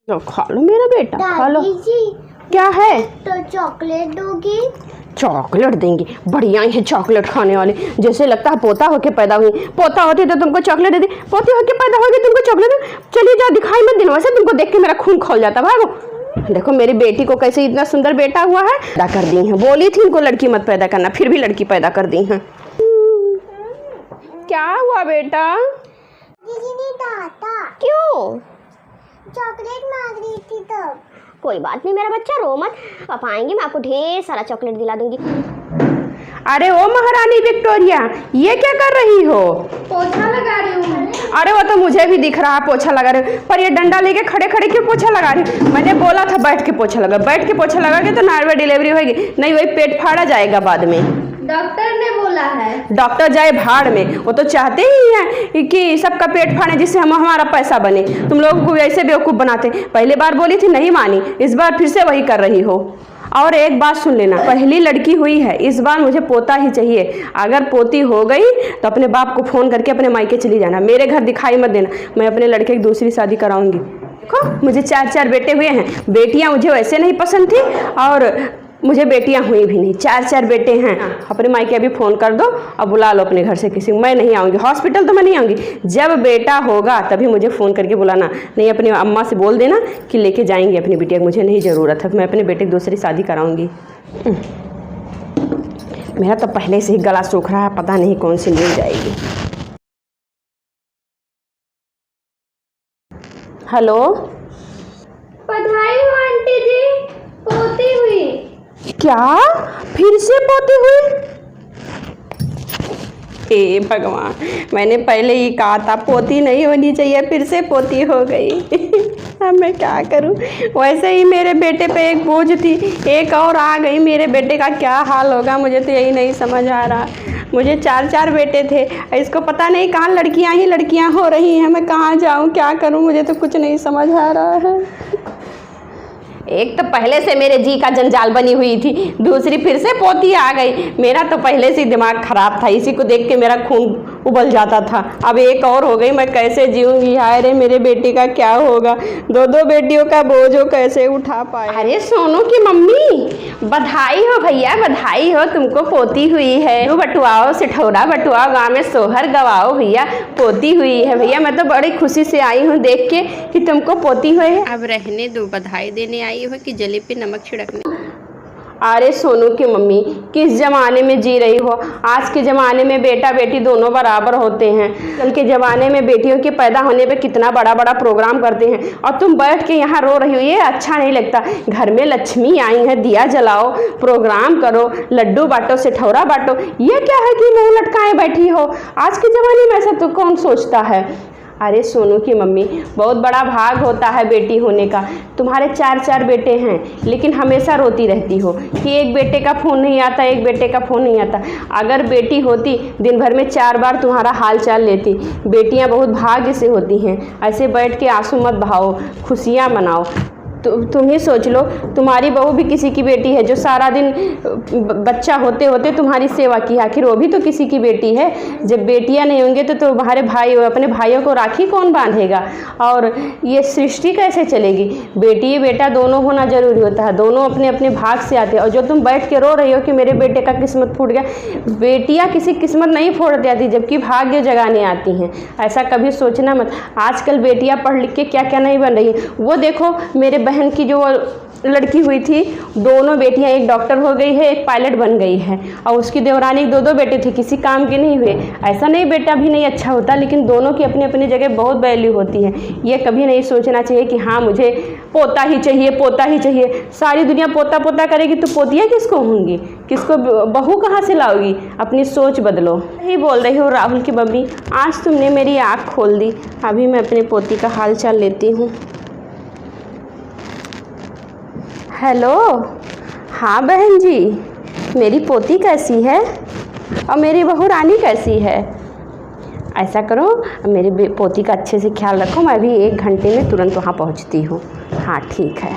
तो खा लो मेरा बेटा, खा लो। दादी जी क्या है? तो चॉकलेट दोगी? चॉकलेट देंगी? बढ़िया ही है चॉकलेट खाने वाली, जैसे लगता है पोता होके पैदा हुई। पोता होती तो तुमको चॉकलेट दे दी, पोती होके पैदा होगी तुमको चॉकलेट दे। चलिए जाओ, दिखाई मत देना, वैसे तुमको देख के मेरा खून खौल जाता। भागो। देखो मेरी बेटी को कैसे इतना सुंदर बेटा हुआ है। पैदा कर दी है, बोली थी इनको लड़की मत पैदा करना, फिर भी लड़की पैदा कर दी है। क्या हुआ बेटा? दीदी ने डांटा। क्यों? चॉकलेट मांग रही थी तो। कोई बात नहीं मेरा बच्चा, रो मत, पापा आएंगे मैं आपको ढेर सारा चॉकलेट दिला दूंगी। अरे ओ महारानी विक्टोरिया, ये क्या कर रही हो? पोछा लगा रही हूँ। अरे वो तो मुझे भी दिख रहा है पोछा लगा रहे हो, पर ये डंडा लेके खड़े खड़े क्यों पोछा लगा रही हो? मैंने बोला था बैठ के पोछा लगा, बैठ के पोछा लगा के तो नॉर्मल डिलीवरी होगी, नहीं वही पेट फाड़ा जाएगा बाद में। डॉक्टर ने बोला है। डॉक्टर जाए भाड़ में, वो तो चाहते ही हैं कि सबका पेट फाड़े जिससे हमारा पैसा बने। तुम लोगों को ऐसे बेवकूफ़ बनाते। पहले बार बोली थी नहीं मानी, इस बार फिर से वही कर रही हो। और एक बात सुन लेना, पहली लड़की हुई है, इस बार मुझे पोता ही चाहिए। अगर पोती हो गई तो अपने बाप को फ़ोन करके अपने मायके चली जाना, मेरे घर दिखाई मत देना। मैं अपने लड़के की दूसरी शादी कराऊंगी। देखो मुझे 4 बेटे हुए हैं, बेटियां मुझे वैसे नहीं पसंद थी और मुझे बेटियां हुई भी नहीं, 4 बेटे हैं। अपने मायके अभी फ़ोन कर दो और बुला लो अपने घर से किसी। मैं नहीं आऊँगी हॉस्पिटल, तो मैं नहीं आऊँगी। जब बेटा होगा तभी मुझे फ़ोन करके बुलाना, नहीं अपनी अम्मा से बोल देना कि लेके जाएंगे अपनी बिटिया, मुझे नहीं ज़रूरत है, मैं अपने बेटे की दूसरी शादी कराऊँगी। मेरा तो पहले से ही गला सूख रहा है, पता नहीं कौन सी मिल जाएगी। हेलो, बधाई हो आंटी जी, पोती हुई। क्या फिर से पोती हुई? हे भगवान, मैंने पहले ही कहा था पोती नहीं होनी चाहिए, फिर से पोती हो गई। अब मैं क्या करूं? वैसे ही मेरे बेटे पे एक बोझ थी, एक और आ गई। मेरे बेटे का क्या हाल होगा मुझे तो यही नहीं समझ आ रहा। मुझे 4 बेटे थे, इसको पता नहीं कहाँ लड़कियां ही लड़कियां हो रही हैं। मैं कहाँ जाऊं, क्या करूं, मुझे तो कुछ नहीं समझ आ रहा है। एक तो पहले से मेरे जी का जंजाल बनी हुई थी, दूसरी फिर से पोती आ गई। मेरा तो पहले से दिमाग खराब था, इसी को देख के मेरा खून उबल जाता था। अब एक और हो गई, मैं कैसे जीऊंगी? हाय रे मेरे बेटे का क्या होगा? 2 बेटियों का बोझ हो कैसे उठा पाए। अरे सोनू की मम्मी, बधाई हो भैया, बधाई हो, तुमको पोती हुई है। तो बटुआओ, सिठौरा बटुआओ, गाँव में सोहर गवाओ भैया, पोती हुई है। भैया मैं तो बड़ी खुशी से आई हूँ देख के कि तुमको पोती हुई है। अब रहने दो, बधाई देने आई हो कि जलेब पे नमक छिड़कने? अरे सोनू की मम्मी, किस ज़माने में जी रही हो? आज के ज़माने में बेटा बेटी दोनों बराबर होते हैं। कल के ज़माने में बेटियों के पैदा होने पे कितना बड़ा बड़ा प्रोग्राम करते हैं, और तुम बैठ के यहाँ रो रही हो, ये अच्छा नहीं लगता। घर में लक्ष्मी आई है, दिया जलाओ, प्रोग्राम करो, लड्डू बांटो, सिठौरा बांटो। ये क्या है कि मुँह लटकाए बैठी हो? आज के ज़माने में ऐसा तो कौन सोचता है? अरे सोनू की मम्मी, बहुत बड़ा भाग होता है बेटी होने का। तुम्हारे 4 बेटे हैं, लेकिन हमेशा रोती रहती हो कि एक बेटे का फ़ोन नहीं आता, एक बेटे का फ़ोन नहीं आता। अगर बेटी होती दिन भर में 4 बार तुम्हारा हाल चाल लेती। बेटियां बहुत भाग्य से होती हैं। ऐसे बैठ के आंसू मत बहाओ, खुशियाँ मनाओ। तुम ही सोच लो, तुम्हारी बहू भी किसी की बेटी है जो सारा दिन बच्चा होते होते तुम्हारी सेवा की। आखिर वो भी तो किसी की बेटी है। जब बेटियां नहीं होंगे तो तुम्हारे भाई, अपने भाइयों को राखी कौन बांधेगा? और ये सृष्टि कैसे चलेगी? बेटी बेटा दोनों होना जरूरी होता है, दोनों अपने अपने भाग से आते हैं। और जो तुम बैठ के रो रही हो कि मेरे बेटे का किस्मत फूट गया, बेटियाँ किसी किस्मत नहीं फोड़ जाती, जबकि भाग्य जगाने आती हैं। ऐसा कभी सोचना मत। आजकल बेटियाँ पढ़ लिख के क्या क्या नहीं बन रही है। वो देखो मेरे बहन की जो लड़की हुई थी, दोनों बेटियां, एक डॉक्टर हो गई है, एक पायलट बन गई है। और उसकी देवरानी 2 बेटे थे, किसी काम के नहीं हुए। ऐसा नहीं बेटा भी नहीं अच्छा होता, लेकिन दोनों की अपनी अपनी जगह बहुत वैल्यू होती है। ये कभी नहीं सोचना चाहिए कि हाँ मुझे पोता ही चाहिए, पोता ही चाहिए। सारी दुनिया पोता पोता करेगी तो पोतियाँ किसको होंगी? किसको बहू कहाँ से लाओगी? अपनी सोच बदलो। यही बोल रही हूँ राहुल की मम्मी, आज तुमने मेरी आँख खोल दी। अभी मैं अपने पोती का हाल चाल लेती हूँ। हेलो, हाँ बहन जी, मेरी पोती कैसी है और मेरी बहू रानी कैसी है? ऐसा करो, मेरी पोती का अच्छे से ख्याल रखो, मैं भी 1 घंटे में तुरंत वहाँ पहुँचती हूँ। हाँ ठीक है।